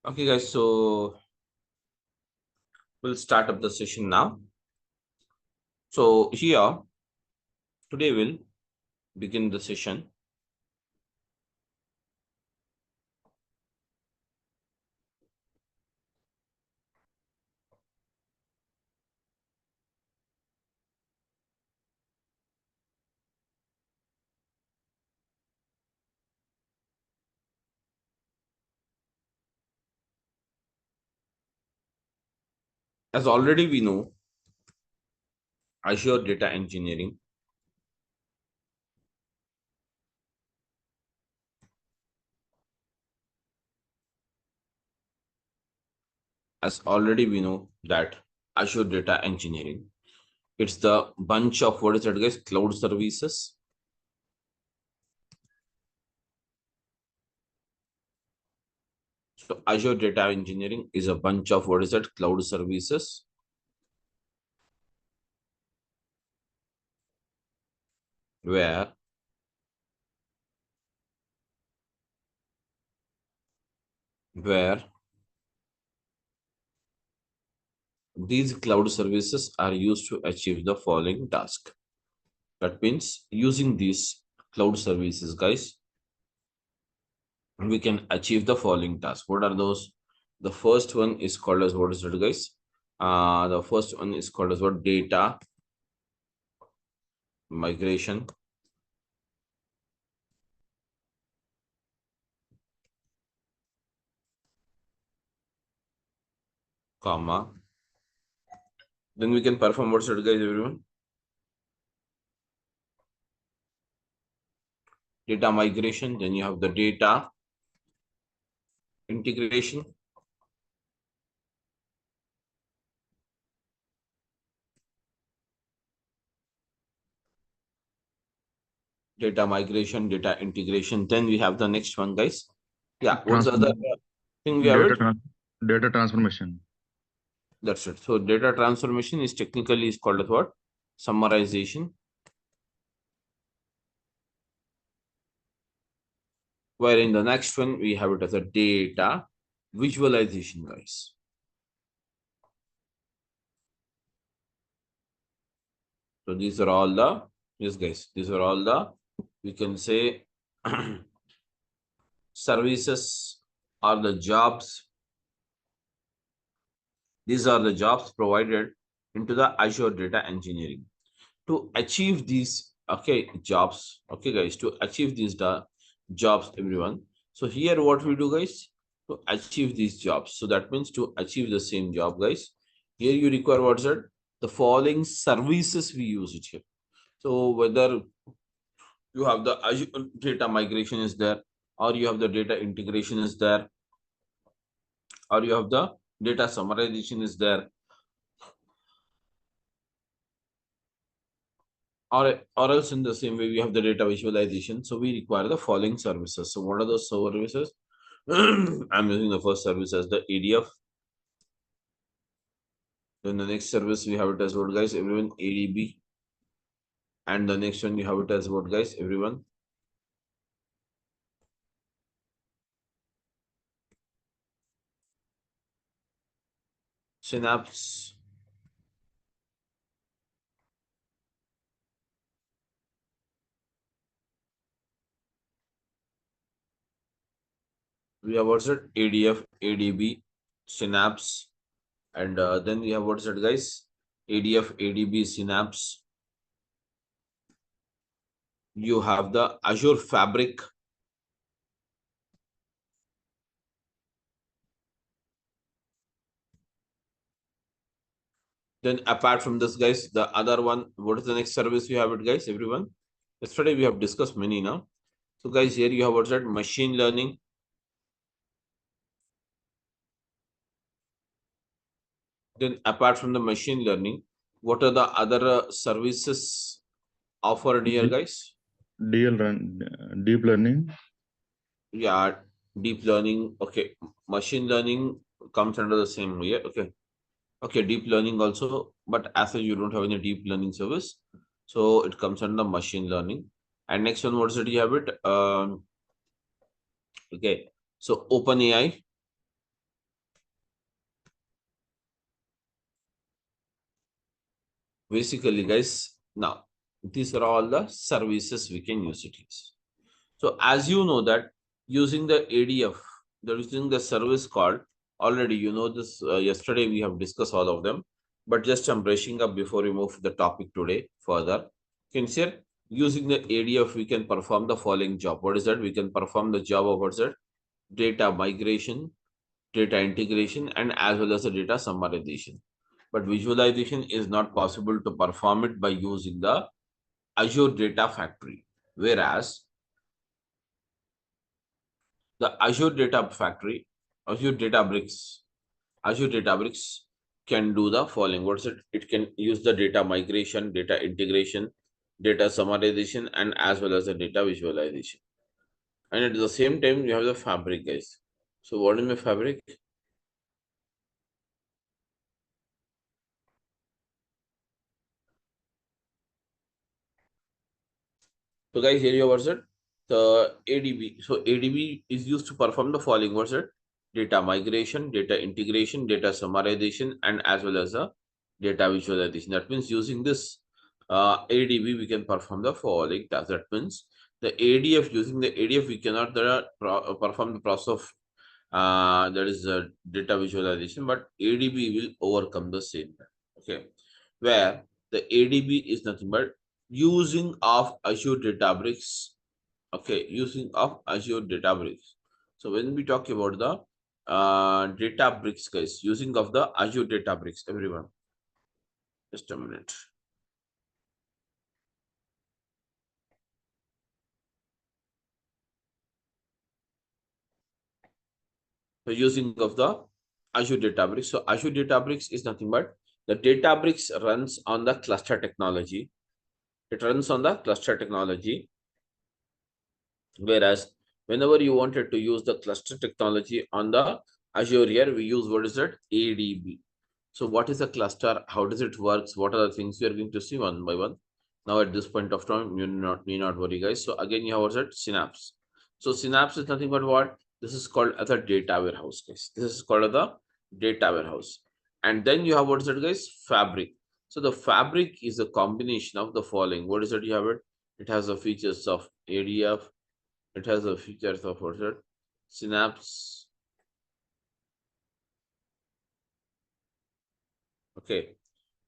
Okay, guys, so we'll start up the session now. So here, today we'll begin the session. As already we know, Azure Data Engineering as already we know that Azure Data Engineering, it's the bunch of what is it, guys? Cloud services. So Azure Data Engineering is a bunch of what is it? Cloud services. Where these cloud services are used to achieve the following task. That means using these cloud services, guys, we can achieve the following tasks. What are those? The first one is called as what is it, guys? The first one is called as what? Data migration, comma. Then we can perform what's it, guys, everyone? Data migration. Then you have the data integration. Data migration, data integration. Then we have the next one, guys. Yeah, what's the other Transform thing we have it? data transformation. That's it. So data transformation is technically is called as what? Summarization. Where in the next one we have it as a data visualization, guys. So these are all the, yes, guys, these are all the, we can say, services or the jobs. These are the jobs provided into the Azure Data Engineering. To achieve these, okay, jobs, okay, guys, to achieve these jobs, everyone. So here what we do, guys, to achieve these jobs. So that means to achieve the same job, guys, here you require what's it? The following services we use it here. So whether you have the Azure data migration is there, or you have the data integration is there, or you have the data summarization is there, or else in the same way we have the data visualization. So we require the following services. So what are those services? I'm using the first service as the ADF. Then the next service we have it as what, guys, everyone? ADB. And the next one you have it as what, guys, everyone? Synapse. We have what's it? ADF, ADB, Synapse. And then we have what's it, guys? ADF, ADB, Synapse. You have the Azure Fabric. Then apart from this, guys, the other one, what is the next service we have it, guys, everyone? Yesterday we have discussed many now. So guys, here you have what's that? Machine learning. Then apart from the machine learning, what are the other services offered here, guys? Deep learning. Yeah, deep learning. Okay, machine learning comes under the same way. Okay, okay, deep learning also, but as such you don't have any deep learning service, so it comes under machine learning. And next one, what is it? You have it. Okay, so OpenAI. basically guys, now these are all the services we can use it is. So as you know that using the ADF, they're using the service called, already you know this, yesterday we have discussed all of them, but just I'm brushing up before we move to the topic today further. Can share using the ADF we can perform the following job. What is that? We can perform the job of what's that? Data migration, data integration, and as well as the data summarization. But visualization is not possible to perform it by using the Azure Data Factory. Whereas the Azure Data Factory, Azure Databricks, Azure Databricks can do the following. What's it? It can use the data migration, data integration, data summarization, and as well as the data visualization. And at the same time, you have the fabric, guys. So what is my fabric? So guys, here you have it. The ADB. So ADB is used to perform the following. What's it? Data migration, data integration, data summarization, and as well as a data visualization. That means using this ADB, we can perform the following tasks. That means the ADF, using the ADF, we cannot perform the process of that is data visualization, but ADB will overcome the same. Okay, where the ADB is nothing but using of Azure Databricks. Okay, using of Azure Databricks. So when we talk about the Databricks, guys, using of the Azure Databricks, everyone, just a minute. So using of the Azure Databricks. So Azure Databricks is nothing but the Databricks runs on the cluster technology. It runs on the cluster technology. Whereas whenever you wanted to use the cluster technology on the Azure here, we use what is that? ADB. So what is a cluster? How does it works? What are the things we are going to see one by one? Now at this point of time, you need not worry, guys. So again, you have what's that? Synapse. So Synapse is nothing but what? This is called as a data warehouse, guys. This is called as the data warehouse. And then you have what's that, guys? Fabric. So the fabric is a combination of the following. What is it? You have it. It has the features of ADF. It has the features of what's that? Synapse. Okay.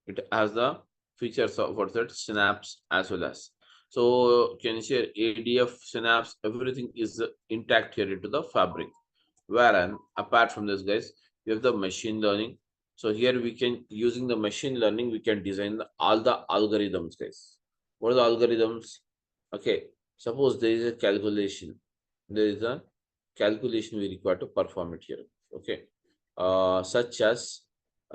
It has the features of what's that? Synapse as well as. So can you share ADF, Synapse, everything is intact here into the fabric. Wherein apart from this, guys, you have the machine learning. So here we can, using the machine learning, we can design all the algorithms, guys. What are the algorithms? Okay, suppose there is a calculation. There is a calculation we require to perform it here. Okay, such as,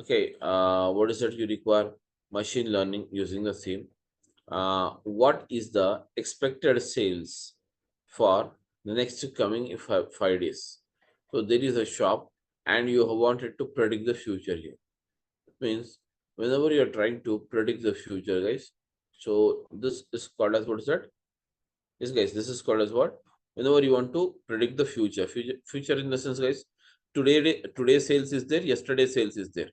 okay, what is it you require? Machine learning using the same. What is the expected sales for the next coming 5 days? So there is a shop and you wanted to predict the future here. It means whenever you are trying to predict the future, guys, so this is called as, what is that? Yes, guys, this is called as what? Whenever you want to predict the future in the sense, guys, today sales is there, yesterday sales is there,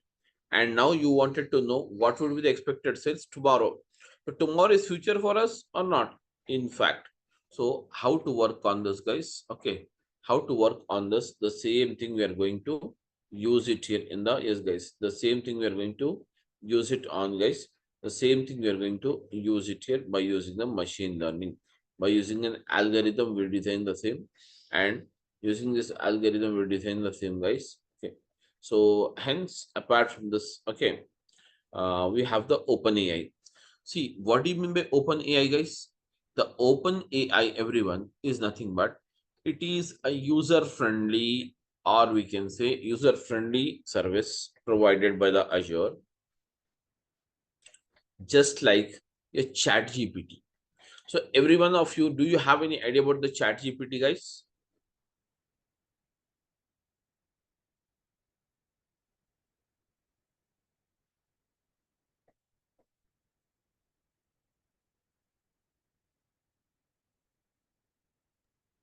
and now you wanted to know what would be the expected sales tomorrow. So tomorrow is future for us or not? In fact, so how to work on this, guys? Okay, how to work on this? The same thing we are going to use it here in the, yes, guys. The same thing we are going to use it on, guys. The same thing we are going to use it here by using the machine learning. By using an algorithm, we design the same, and using this algorithm, we design the same, guys. Okay. So hence, apart from this, okay, we have the open AI. See, what do you mean by open AI, guys? The open AI, everyone, is nothing but it is a user-friendly, or we can say user-friendly service provided by the Azure, just like a chat GPT. So every one of you, do you have any idea about the chat GPT, guys?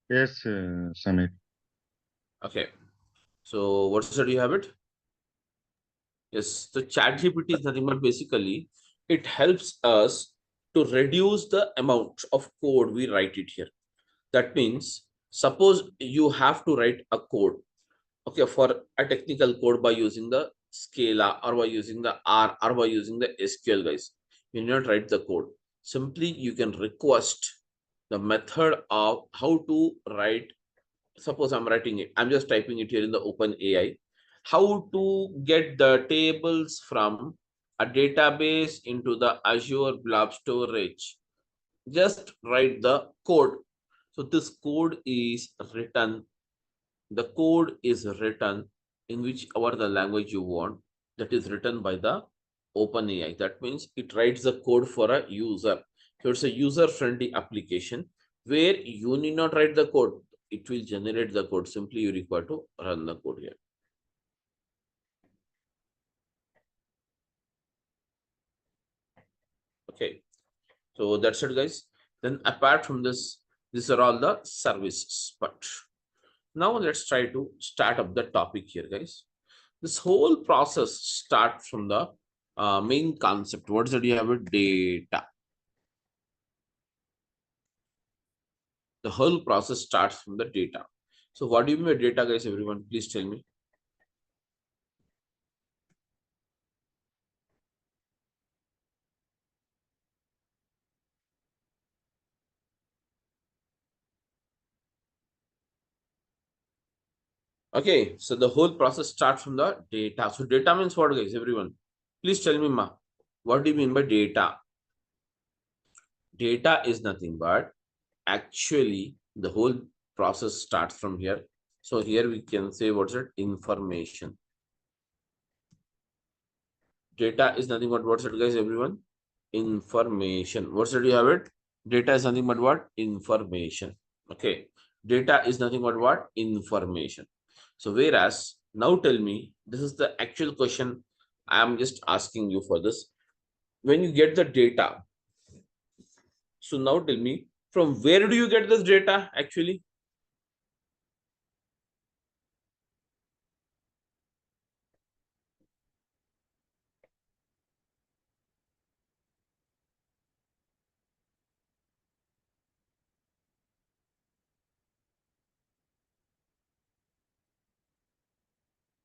Yes, Samir. Okay. So what's that, you have it? Yes. So chat GPT is nothing but basically it helps us to reduce the amount of code we write it here. That means, suppose you have to write a code, okay, for a technical code by using the Scala or by using the R or by using the SQL, guys. You need not write the code. Simply, you can request the method of how to write. Suppose I'm writing it, I'm just typing it here in the open AI. How to get the tables from a database into the Azure blob storage. Just write the code. So this code is written. The code is written in whichever the language you want. That is written by the OpenAI. That means it writes the code for a user. So it's a user-friendly application where you need not write the code. It will generate the code. Simply you require to run the code here. Okay. So that's it, guys. Then apart from this, these are all the services. But now let's try to start up the topic here, guys. This whole process starts from the main concept. What is that? You have a data. The whole process starts from the data. So what do you mean by data, guys? Everyone, please tell me. Okay, so the whole process starts from the data. So data means what, guys? Everyone, please tell me, ma. What do you mean by data? Data is nothing but actually the whole process starts from here. So here we can say what's it? Information. Data is nothing but what's it, guys? Everyone, information. What's it? You have it. Data is nothing but what? Information. Okay. Data is nothing but what? Information. So whereas now tell me, this is the actual question I am just asking you for this. When you get the data, so now tell me, from where do you get this data actually?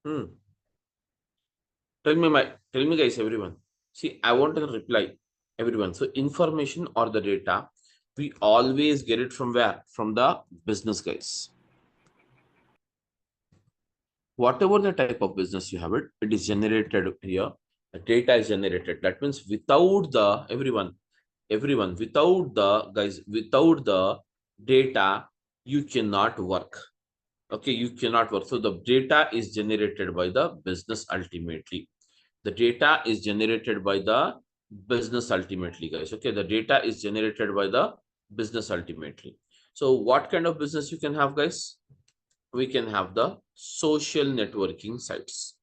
Hmm. Tell me, guys, everyone. See, I want to reply, everyone. So information or the data, we always get it from where? From the business, guys. Whatever the type of business you have it is generated here. The data is generated. That means without the everyone, without the guys, without the data, you cannot work. Okay, you cannot work. So the data is generated by the business ultimately. The data is generated by the business ultimately, guys. Okay, the data is generated by the business ultimately. So what kind of business you can have, guys? We can have the social networking sites.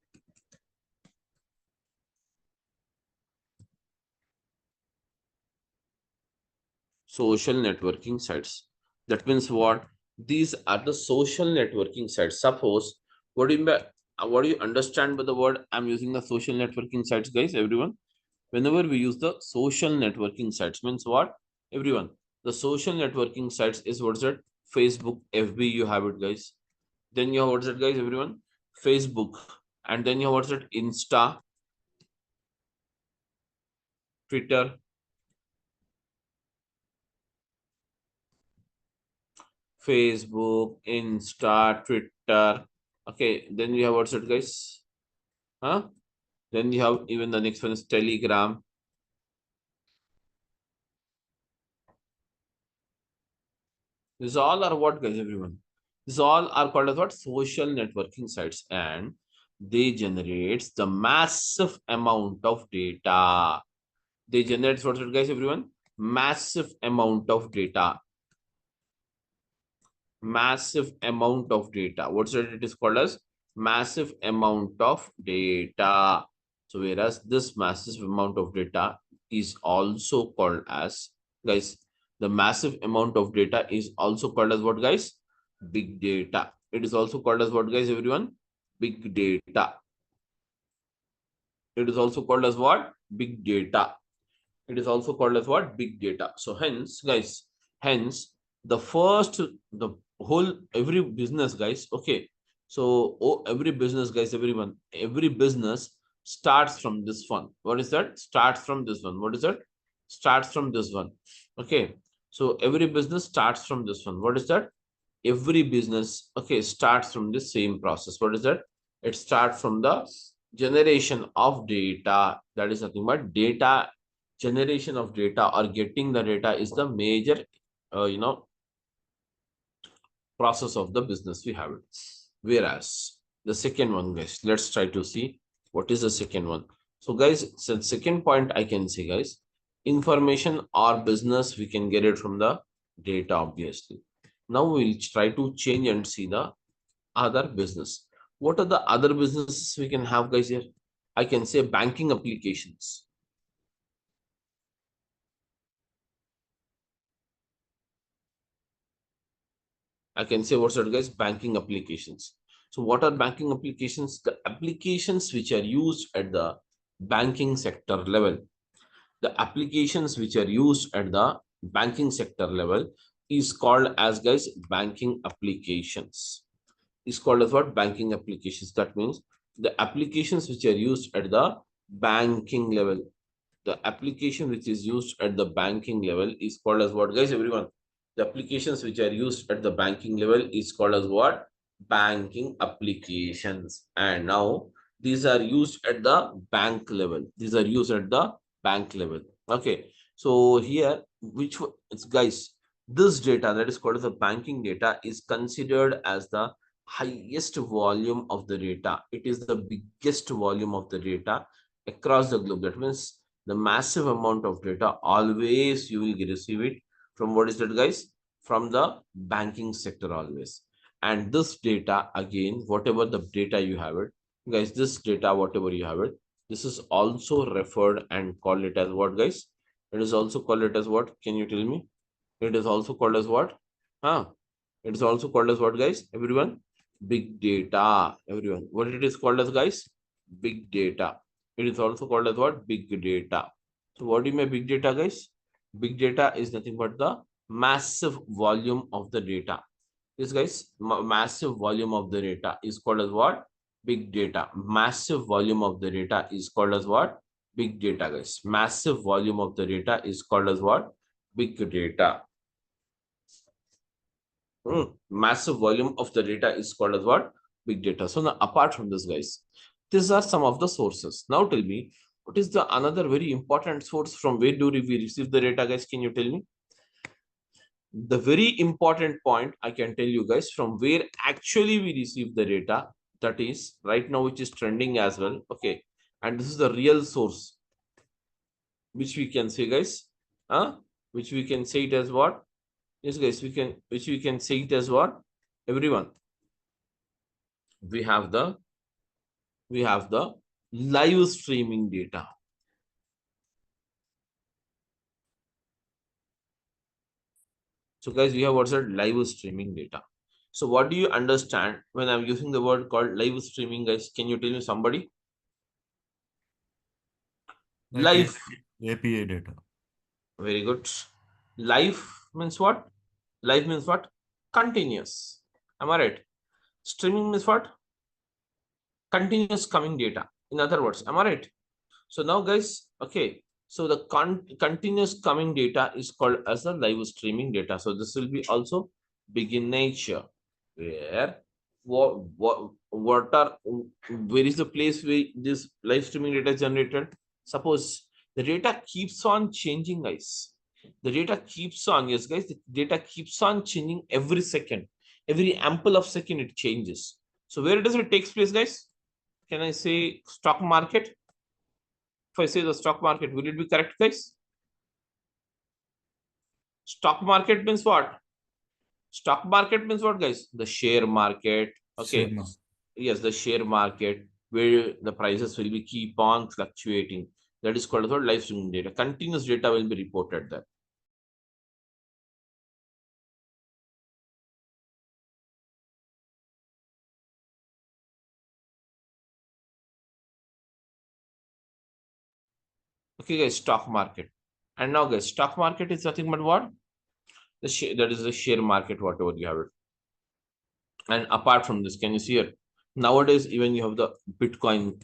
Social networking sites. That means what? These are the social networking sites. Suppose, what do you mean by, what do you understand by the word I'm using the social networking sites, guys? Everyone, whenever we use the social networking sites, means what? Everyone, the social networking sites is what's it? Facebook, FB, you have it, guys. Then you have what's it, guys? Everyone, Facebook, and then you have what's it? Insta, Twitter, Facebook, Insta, Twitter. Okay, then we have what's it, guys? Huh? Then you have even the next one is Telegram. These all are what, guys? Everyone. These all are called as what? Social networking sites, and they generates the massive amount of data. They generate what's it, guys? Everyone, massive amount of data. Massive amount of data. What's it? It is called as massive amount of data. So whereas this massive amount of data is also called as, guys, the massive amount of data is also called as what, guys? Big data. It is also called as what, guys? Everyone, big data. It is also called as what? Big data. It is also called as what? Big data. So hence, guys, hence the first, the whole, every business, guys, okay. So every business, guys, everyone, every business starts from this one. What is that? Starts from this one. What is that? Starts from this one. Okay. So every business starts from this one. What is that? Every business, okay, starts from the same process. What is that? It starts from the generation of data. That is nothing but data. Generation of data or getting the data is the major process of the business we have it. Whereas the second one, guys, let's try to see what is the second one. So guys, so second point I can say, guys, information or business we can get it from the data, obviously. Now we'll try to change and see the other business. What are the other businesses we can have, guys? Here I can say banking applications. I can say what's that, guys? Banking applications. So what are banking applications? The applications which are used at the banking sector level. The applications which are used at the banking sector level is called as, guys, banking applications. Is called as what? Banking applications. That means the applications which are used at the banking level. The application which is used at the banking level is called as what, guys, everyone? The applications which are used at the banking level is called as what? Banking applications. And now these are used at the bank level. These are used at the bank level. Okay. So here, which it's, guys, this data that is called as the banking data is considered as the highest volume of the data. It is the biggest volume of the data across the globe. That means the massive amount of data always you will receive it from, what is that, guys? From the banking sector always. And this data, again, whatever the data you have it, guys, this data, whatever you have it, this is also referred and called it as what, guys? It is also called it as what? Can you tell me? It is also called as what? Huh? It is also called as what, guys? Everyone? Big data. Everyone. What it is called as, guys? Big data. It is also called as what? Big data. So what do you mean big data, guys? Big data is nothing but the massive volume of the data. This, guys, massive volume of the data is called as what? Big data. Massive volume of the data is called as what? Big data, guys. Massive volume of the data is called as what? Big data. Massive volume of the data is called as what? Big data. So now, apart from this, guys, these are some of the sources. Now tell me, what is the another very important source? From where do we receive the data, guys? Can you tell me? The very important point I can tell you, guys, from where actually we receive the data, that is right now, which is trending as well. Okay. And this is the real source, which we can say, guys, which we can say it as what? Yes, guys, which we can say it as what? Everyone. We have the live streaming data. So guys, we have what's that? Live streaming data. So what do you understand when I'm using the word called live streaming, guys? Can you tell me, somebody? Like Live. API data. Very good. Live means what? Live means what? Continuous. Am I right? Streaming means what? Continuous coming data. In other words, am I right? So now, guys, okay. So the continuous coming data is called as the live streaming data. So this will be also big in nature, where where is the place where this live streaming data is generated? Suppose the data keeps on changing, guys. The data keeps on, yes, guys, the data keeps on changing every second. Every ample of second it changes. So where does it takes place, guys? Can I say stock market? If I say the stock market, will it be correct, guys? Stock market means what? Stock market means what, guys? The share market. Okay. Same. Yes, the share market where the prices will be keep on fluctuating. That is called live streaming data. Continuous data will be reported there. Okay, guys, stock market. And now guys, stock market is nothing but what? The share, that is the share market, whatever you have it. And apart from this, can you see here? Nowadays, even you have the Bitcoin.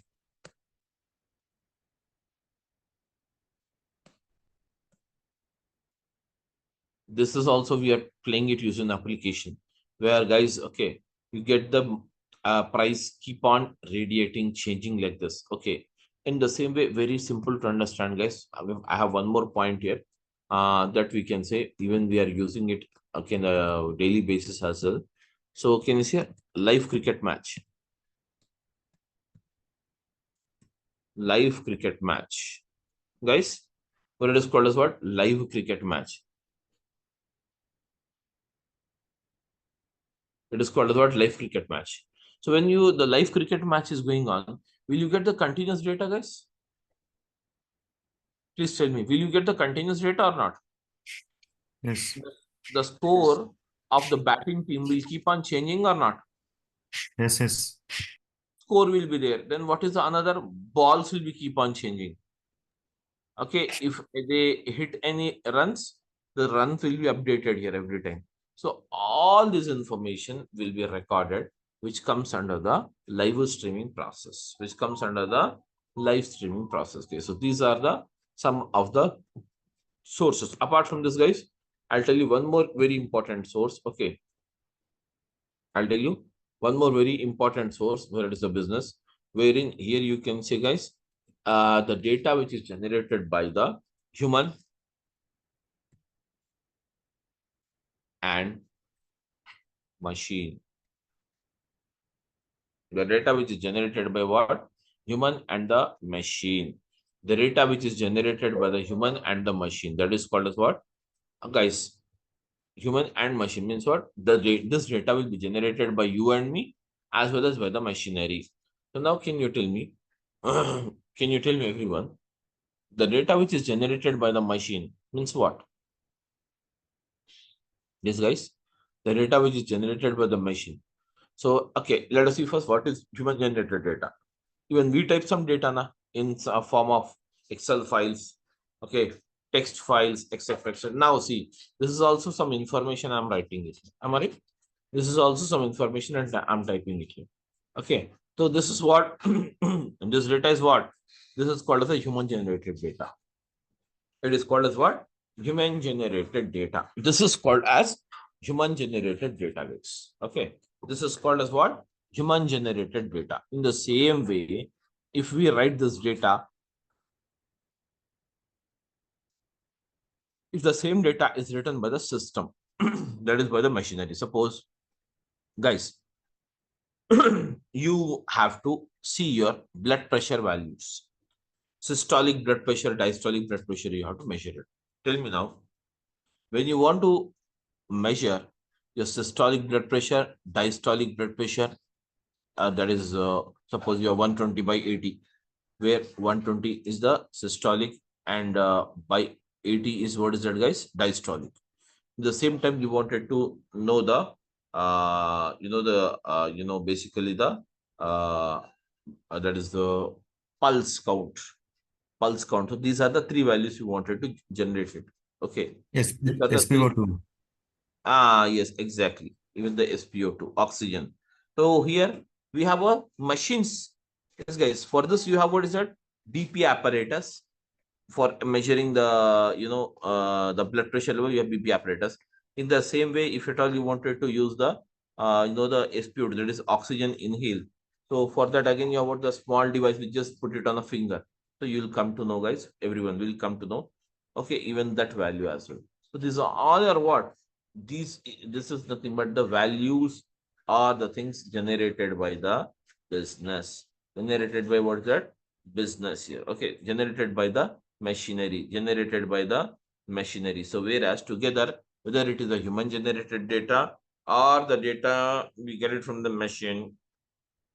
This is also we are playing it using application where guys, okay, you get the price keep on radiating, changing like this. Okay. In the same way, very simple to understand, guys. I have one more point here that we can say, even we are using it okay, on a daily basis as well. So can you see live cricket match? Live cricket match. Guys, what it is called as what? Live cricket match. It is called as what? Live cricket match. So when you the live cricket match is going on, will you get the continuous data, guys? Please tell me, will you get the continuous data or not? Yes. The score of the batting team will keep on changing or not? Yes. Yes. Score will be there. Then what is the another? Balls will be keep on changing. Okay, if they hit any runs, the runs will be updated here every time. So all this information will be recorded, which comes under the live streaming process, which comes under the live streaming process. Okay, so these are the some of the sources. Apart from this, guys, I'll tell you one more very important source. Okay, I'll tell you one more very important source where it is a business, wherein here you can say, guys, the data which is generated by the human and machine. The data which is generated by what? Human and the machine. The data which is generated by the human and the machine. That is called as what? Guys, human and machine means what? This data will be generated by you and me as well as by the machinery. So now can you tell me, can you tell me everyone, the data which is generated by the machine means what? Yes, guys, the data which is generated by the machine. So, okay, let us see first what is human generated data. Even we type some data na, in a form of Excel files, okay, text files, etc. etc. Now, see, this is also some information I'm writing it. Am I right? This is also some information and I'm typing it here. Okay, so this is what, this data is what? This is called as a human generated data. It is called as what? Human generated data. This is called as human generated database. Okay. This is called as what? Human generated data. In the same way, if we write this data, if the same data is written by the system, that is by the machinery. Suppose, guys, you have to see your blood pressure values. Systolic blood pressure, diastolic blood pressure, you have to measure it. Tell me now, when you want to measure your systolic blood pressure, diastolic blood pressure, that is, suppose you are 120 by 80, where 120 is the systolic and by 80 is what is that, guys? Diastolic. At the same time, you wanted to know the, basically the, that is the pulse count. Pulse count. So these are the three values you wanted to generate it. Okay. Yes. These are the three. SPO2. Yes, exactly. Even the SPO2, oxygen. So here we have a machines. Yes, guys. For this, you have what is that? BP apparatus for measuring the the blood pressure level. You have BP apparatus. In the same way, if at all you wanted to use the the SPO2, that is oxygen inhale. So for that again, you have what the small device. We just put it on a finger. So you'll come to know, guys. Everyone will come to know. Okay, even that value as well. So these are all are what? This is nothing but the values are the things generated by the business. Generated by what is that? Business here. Okay, generated by the machinery. Generated by the machinery. So whereas together, whether it is a human generated data or the data we get it from the machine,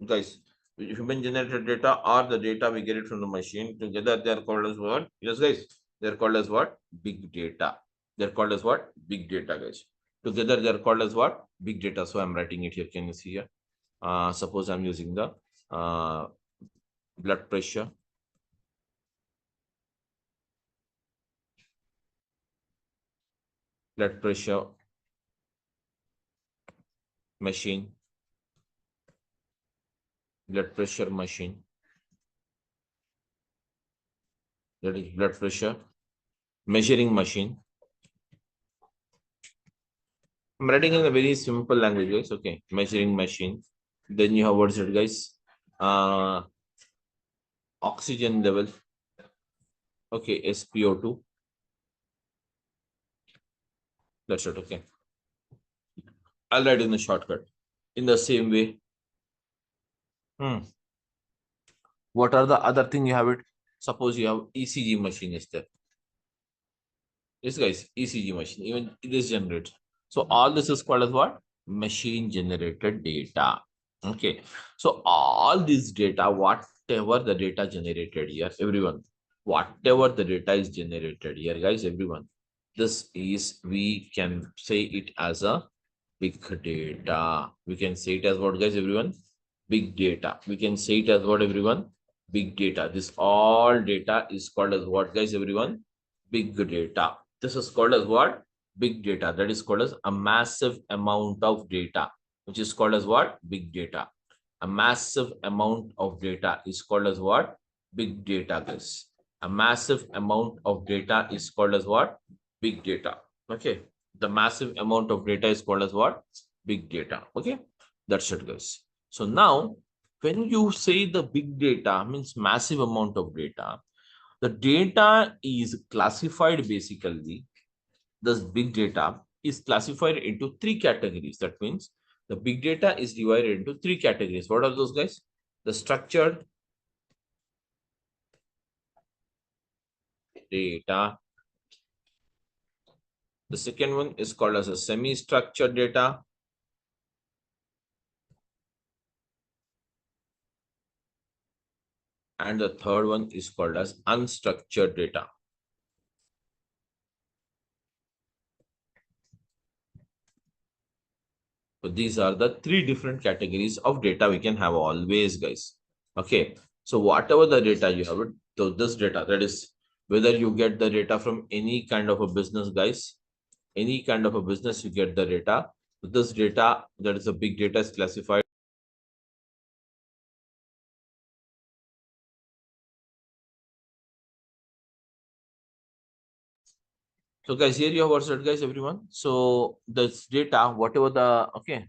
guys, human generated data or the data we get it from the machine, together they are called as what? Yes, guys, they're called as what? Big data. They're called as what? Big data, guys. Together they're called as what? Big data. So I'm writing it here. Can you see here? Suppose I'm using the blood pressure. blood pressure machine, blood pressure machine, that is blood pressure measuring machine. I'm writing in a very simple language, guys. Okay, measuring machine. Then you have what's it, guys? Uh, Oxygen level. Okay, SpO2. That's it. Okay, I'll write in the shortcut. In the same way. What are the other thing you have it? Suppose you have ECG machine is there. Yes, guys, ECG machine. Even this generates. So all this is called as what? Machine generated data. Okay. So all this data, whatever the data generated here, everyone, whatever the data is generated here, guys, everyone, this is, we can say it as a big data. We can say it as what, guys, everyone? Big data. We can say it as what, everyone? Big data. This all data is called as what, guys, everyone? Big data. This is called as what? Big data. That is called as a massive amount of data, which is called as what? Big data. A massive amount of data is called as what? Big data, guys. A massive amount of data is called as what? Big data. Okay. The massive amount of data is called as what? Big data. Okay. That's it, guys. So now, when you say the big data means massive amount of data, the data is classified basically, this big data is classified into three categories. That means the big data is divided into three categories. What are those, guys? The structured data. The second one is called as a semi-structured data. And the third one is called as unstructured data. So these are the three different categories of data we can have always, guys. Okay. So whatever the data you have, so this data, that is whether you get the data from any kind of a business, guys, any kind of a business, you get the data. This data, that is a big data, is classified. So guys, here you have what's it, guys, everyone. So this data, whatever the, okay,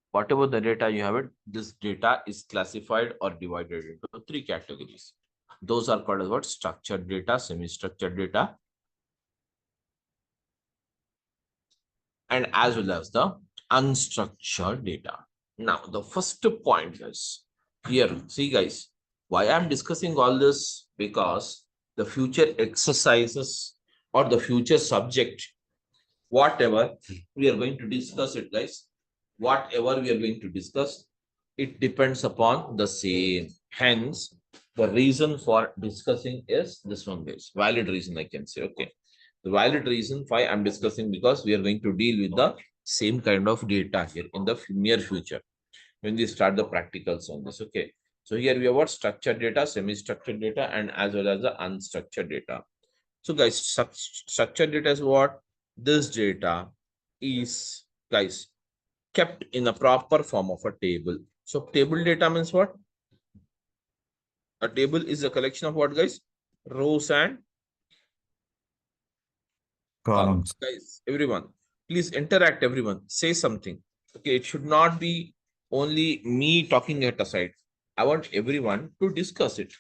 whatever the data you have it, this data is classified or divided into three categories. Those are called as what? Structured data, semi-structured data, and as well as the unstructured data. Now, the first point is here, see, guys, why I'm discussing all this, because the future exercises or the future subject, whatever we are going to discuss it, guys, whatever we are going to discuss, it depends upon the same. Hence, the reason for discussing is this one, guys. Valid reason, I can say. Okay. The valid reason why I'm discussing, because we are going to deal with the same kind of data here in the near future when we start the practicals on this. Okay. So here we have what? Structured data, semi-structured data, and as well as the unstructured data. So guys, structured data is what? This data is, guys, kept in a proper form of a table. So table data means what? A table is a collection of what, guys? Rows and columns. Columns. Guys, everyone, please interact, everyone. Say something. Okay, it should not be only me talking at a side. I want everyone to discuss it.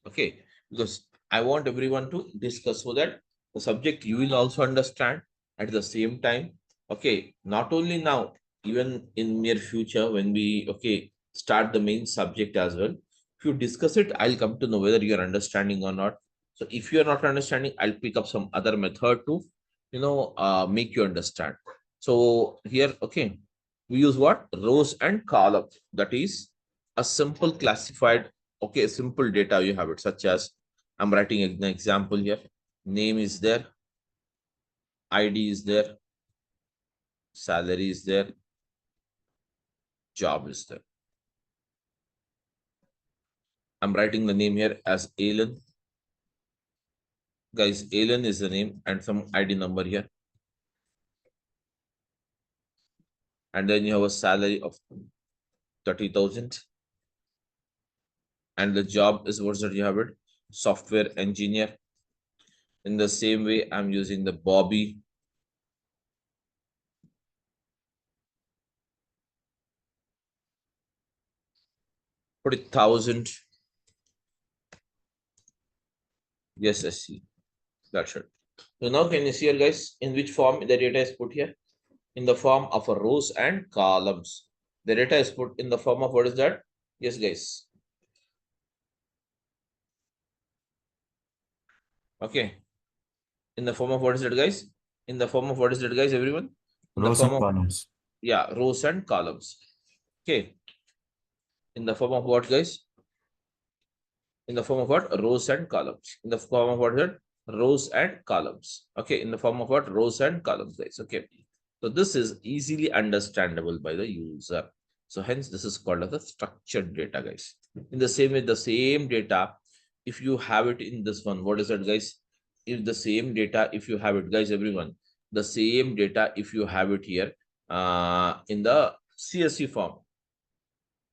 Okay, because I want everyone to discuss so that the subject you will also understand at the same time. Okay, not only now, even in near future when we, okay, start the main subject as well. If you discuss it, I'll come to know whether you're understanding or not. So if you're not understanding, I'll pick up some other method to, make you understand. So here, okay, we use what? Rows and columns. That is a simple classified, okay, simple data you have it, such as I'm writing an example here. Name is there, ID is there, salary is there, job is there. I'm writing the name here as Alan. Guys, Alan is the name and some ID number here. and then you have a salary of 30,000, and the job is what's that you have it, software engineer. In the same way, I'm using the Bobby. Put it 1,000. Yes, I see. That's it. So now can you see here, guys, in which form the data is put here? In the form of a rows and columns. The data is put in the form of what is that? Yes, guys. Okay. In the form of what is it, guys? In the form of what is it, guys, everyone? In the Rows form and of, columns. yeah, rows and columns. Okay. In the form of what, guys? In the form of what? Rows and columns. In the form of what is it? Rows and columns. Okay. In the form of what? Rows and columns, guys. Okay. So this is easily understandable by the user. So hence this is called as the structured data, guys. In the same way, the same data, if you have it in this one, what is it, guys? If the same data, if you have it, guys, everyone, the same data, if you have it here in the CSV form.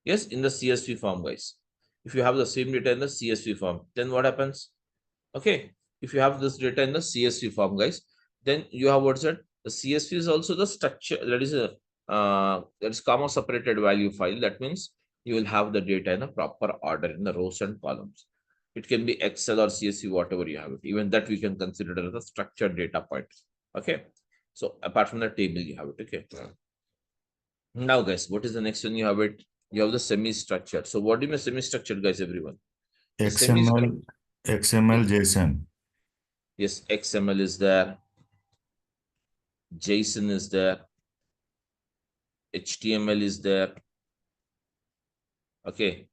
Yes, in the CSV form, guys. If you have the same data in the CSV form, then what happens? Okay, if you have this data in the CSV form, guys, then you have what's that? The CSV is also the structure, that is a that is comma separated value file. That means you will have the data in a proper order in the rows and columns. It can be Excel or CSV, whatever you have it. Even that we can consider as a structured data point. Okay. So apart from the table, you have it. Okay. Now, guys, what is the next one you have it? You have the semi-structured. So what do you mean semi-structured, guys, everyone? The semi-structured. XML, XML, JSON. Yes, XML is there. JSON is there. HTML is there. Okay.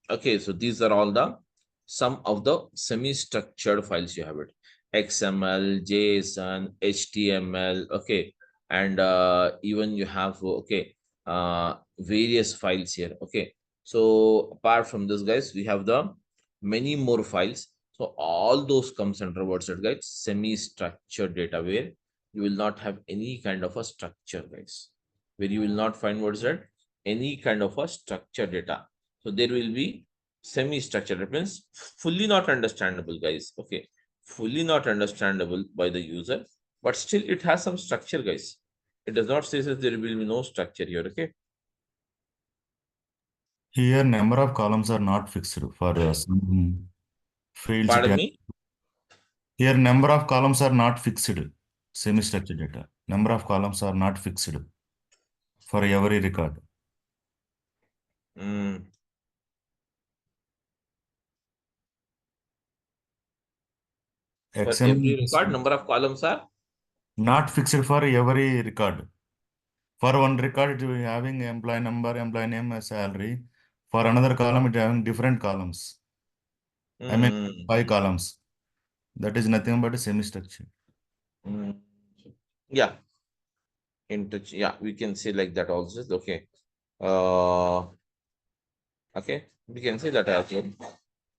Okay, so these are all the some of the semi-structured files you have it. XML, JSON, HTML. Okay, and even you have various files here. Okay, so apart from this, guys, we have the many more files. So all those comes under what's it, guys? Semi-structured data, where you will not have any kind of a structure, guys. Where you will not find what's that? Any kind of a structured data. So there will be semi-structured. It means fully not understandable, guys. Okay, fully not understandable by the user, but still it has some structure, guys. It does not say that there will be no structure here. Okay. Here, number of columns are not fixed for some fields. Pardon me. Here, number of columns are not fixed. Semi-structured data. Number of columns are not fixed for every record. Mm. For every XML is record, number of columns are not fixed for every record. For one record, it will be having employee number, employee name, salary. For another column, it having different columns. I mean, 5 columns. That is nothing but a semi-structure. yeah, yeah, we can say like that also. Okay. Uh okay, we can say that as well.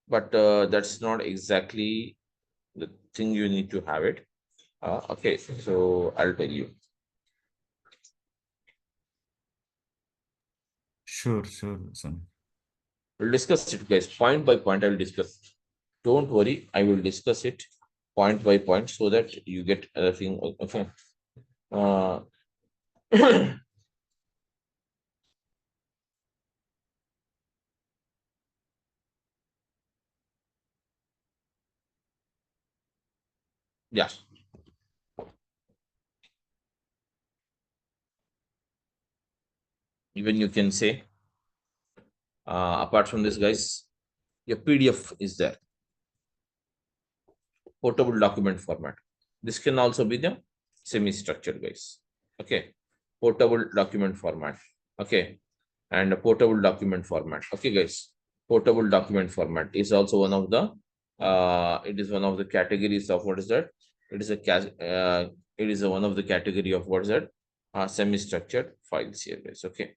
But that's not exactly the thing you need to have it. Okay, so I'll tell you. Sure, son. We'll discuss it, guys, point by point. I will discuss. Don't worry, I will discuss it point by point so that you get everything. Okay. Uh, yeah. Even you can say, apart from this, guys, your PDF is there. Portable document format. This can also be the semi-structured, guys. Okay. Portable document format. Okay. And a portable document format. Okay, guys. Portable document format is also one of the it is one of the categories of what is that? It is it is one of the category of what is that? Semi-structured files here, guys. Okay.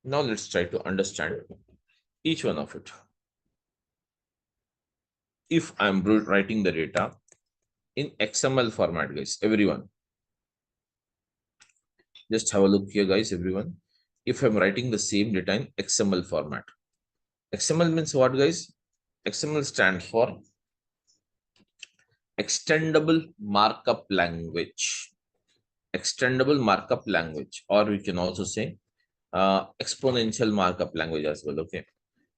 Now let's try to understand each one of it. if I'm writing the data in XML format, guys, everyone, just have a look here, guys, everyone. If I'm writing the same data in XML format, XML means what, guys? XML stands for extendable markup language. Extendable markup language, or we can also say exponential markup language as well. Okay.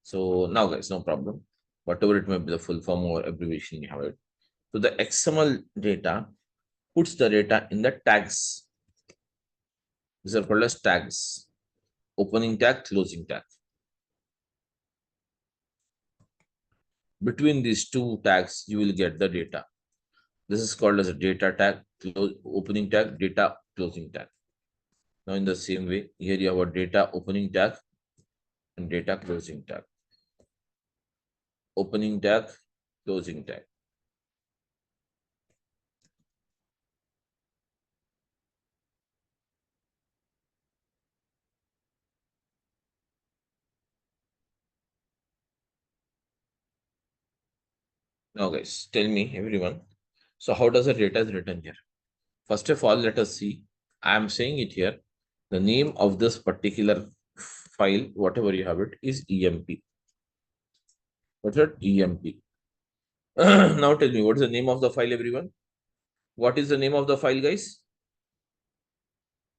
So now, guys, no problem. Whatever it may be, the full form or abbreviation you have it. So the XML data puts the data in the tags. These are called as tags. Opening tag, closing tag. Between these two tags, you will get the data. This is called as a data tag, opening tag, data closing tag. Now, in the same way, here you have a data opening tag and data closing tag. Opening tag, closing tag. Now, guys, tell me, everyone. So, how does the data is written here? First of all, let us see. I am saying it here. The name of this particular file, whatever you have it, is EMP. What's that? EMP. Now tell me, what is the name of the file, everyone? What is the name of the file, guys?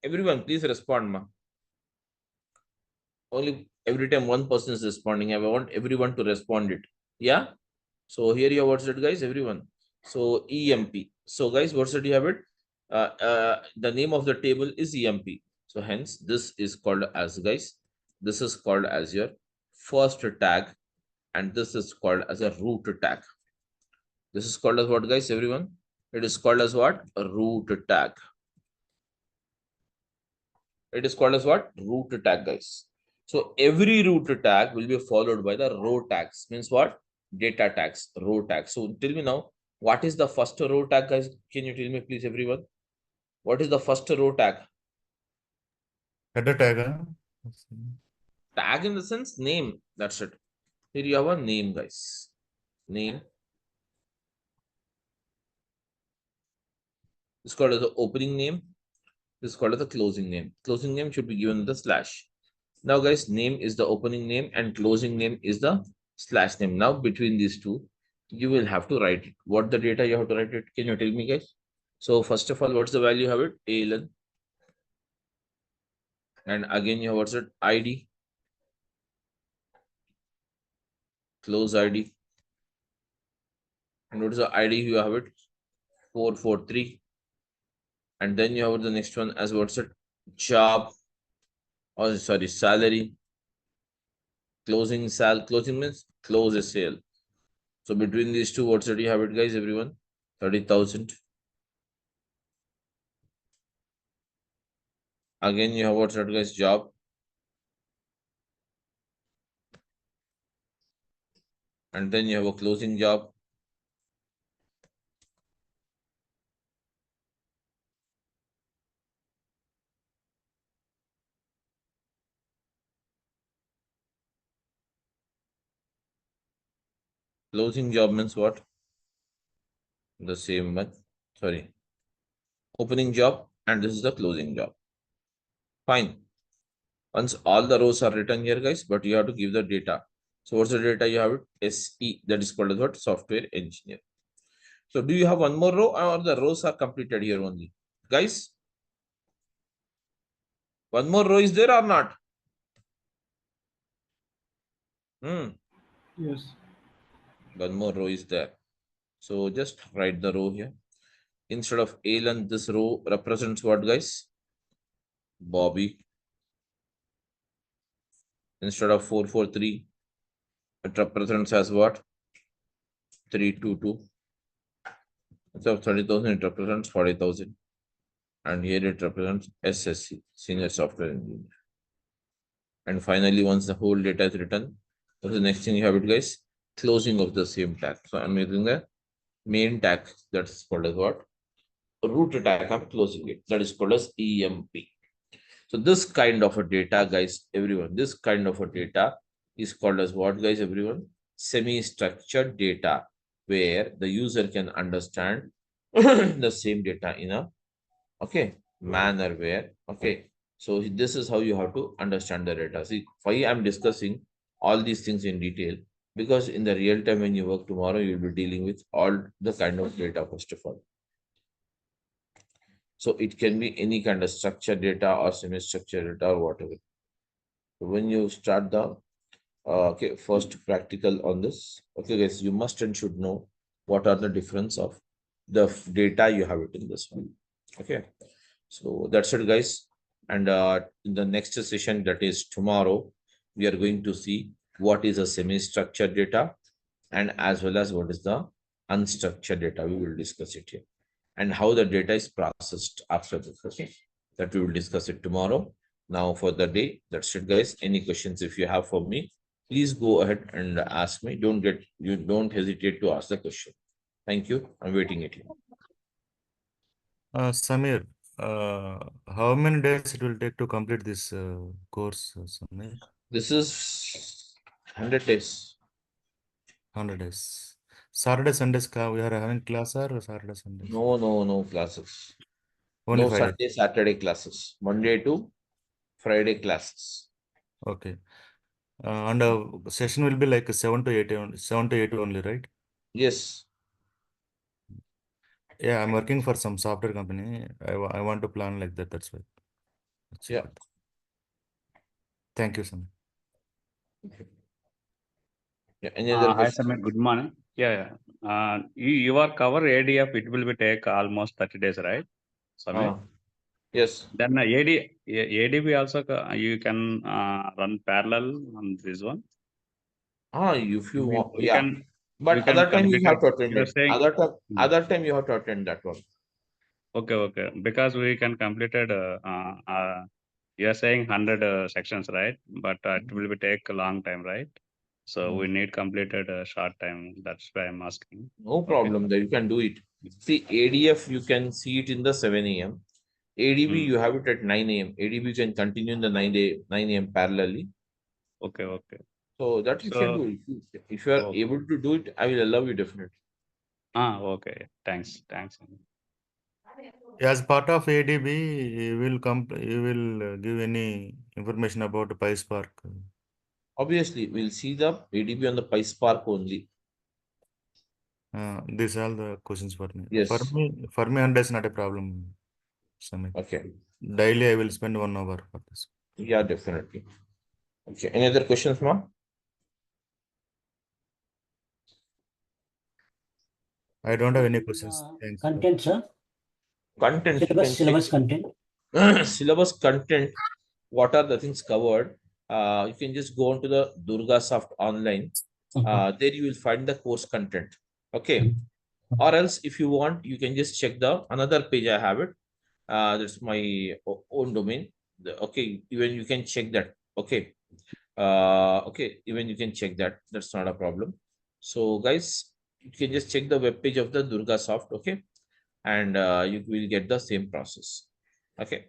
Everyone, please respond, ma. Only every time one person is responding, I want everyone to respond it. Yeah? So here you have what's it, guys, everyone. So EMP. So guys, what's it you have it? The name of the table is EMP. So hence this is called as, guys, this is called as your first tag, and this is called as a root tag. This is called as what, guys, everyone? It is called as what? A root tag. It is called as what? Root tag, guys. So every root tag will be followed by the row tags. Means what? Data tags, row tags. So tell me now, what is the first row tag, guys? Can you tell me, please, everyone? What is the first row tag? Header tag. Tag in the sense name. That's it. Here you have a name, guys. Name. It's called as the opening name. This is called as the closing name. Closing name should be given the slash. Now, guys, name is the opening name and closing name is the slash name. Now, between these two, you will have to write it. What the data you have to write it? Can you tell me, guys? So, first of all, what's the value you have it? ALN. And again, you have what's it? ID. Close ID. And what is the ID you have it? 443. And then you have the next one as what's it? Job. Or sorry, salary. Closing means close a sale. So between these two, what's it you have it, guys, everyone? 30,000. Again, you have what's it, guys? Job. And then you have a closing job. Closing job means what? The same one. Sorry. Opening job, and this is the closing job. Fine. Once all the rows are written here, guys, but you have to give the data. So what's the data you have it? SE, that is called as what? Software engineer. So do you have one more row, or the rows are completed here only? Guys, one more row is there or not? Yes. One more row is there. So just write the row here. Instead of Alan, this row represents what, guys? Bobby. Instead of 443, it represents as what? 322. Instead of 30,000, it represents 40,000. And here it represents SSC, Senior Software Engineer. And finally, once the whole data is written, what's the next thing you have it, guys? Closing of the same tag. So I'm using the main tag, that's called as what? Root tag, I'm closing it. That is called as EMP. So this kind of a data, guys, everyone, this kind of a data is called as what, guys, everyone? Semi-structured data. where the user can understand the same data in a manner where so this is how you have to understand the data. See, why I'm discussing all these things in detail, because in the real time when you work tomorrow, you'll be dealing with all the kind of data first of all. So it can be any kind of structured data or semi-structured data or whatever. So when you start the first practical on this, guys, you must and should know what are the difference of the data you have it in this one. Okay, so that's it, guys. And in the next session, that is tomorrow, we are going to see what is a semi-structured data and as well as what is the unstructured data. We will discuss it here, and how the data is processed after this. Okay, that we will discuss it tomorrow. Now for the day, that's it, guys. Any questions if you have for me, please go ahead and ask me. Don't hesitate to ask the question. Thank you. I'm waiting it here. Samir, how many days it will take to complete this course, Samir? This is 100 days. 100 days. Saturday, Sundays, we are having class or Saturday, Sundays? No classes. Only No 5 Sunday, days. Saturday classes. Monday to Friday classes. Okay. And session will be like 7 to 8, 7 to 8 only, right? Yes. Yeah, I'm working for some software company. I want to plan like that. That's why. That's Yeah. it. Thank you, Samir. Yeah. Any other Hi, questions? Samir. Good morning. Yeah. You are cover ADF. It will be take almost 30 days, right, Samir? Yes. Then ADB also you can run parallel on this one. If you want, We yeah. can But we can other time you complete have it. to attend You are it. saying Other time you have to attend that one. okay. Because we can complete it. You are saying 100 sections, right? But it will be take a long time, right? So we need completed a short time. That's why I'm asking. No Okay. problem there. You can do it. See, ADF, you can see it in the 7 a.m. ADB, you have it at 9 a.m. ADB you can continue in the 9 a.m. parallelly. Okay. So that you can do. If you are Okay. able to do it, I will allow you definitely. Okay. Thanks. As part of ADB, you will give any information about PySpark. Obviously, we'll see the ADB on the PySpark only. These are all the questions for me. Yes. For me, 100 is not a problem, Samir. Okay. Daily, I will spend 1 hour for this. Yeah, definitely. Okay. Any other questions, ma'am? I don't have any questions. Thanks. Content, sir. Content. Syllabus content. Syllabus content. What are the things covered? You can just go on to the DurgaSoft online. There you will find the course content. Okay. Or else, if you want, you can just check the another page. I have it. That's my own domain. Okay. Even you can check that. Okay. Even you can check that. That's not a problem. So, guys, you can just check the web page of the DurgaSoft. Okay. And you will get the same process. Okay.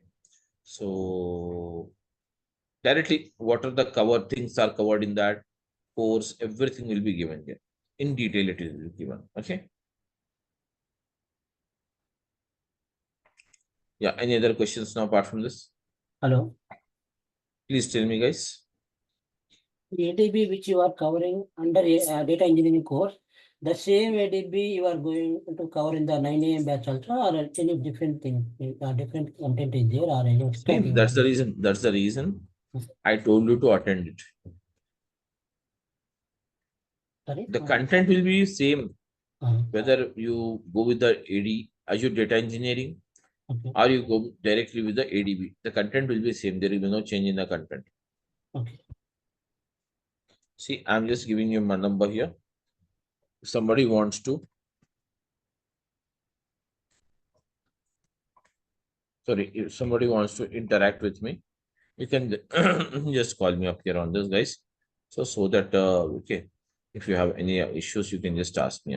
So directly what are the covered things are covered in that course, everything will be given here in detail. It will be given. Okay. Yeah. Any other questions now apart from this? Hello. Please tell me, guys. ADB which you are covering under data engineering course, the same ADB you are going to cover in the 9 a.m. batch also, or any different thing, different content is there, or any extra? That's the reason. That's the reason I told you to attend it. Sorry? The content will be same, whether you go with the Azure Data Engineering, or you go directly with the ADB. The content will be same. There will be no change in the content. Okay. See, I'm just giving you my number here. If somebody wants to, if somebody wants to interact with me, you can just call me up here on this, guys. So that okay, if you have any issues, you can just ask me.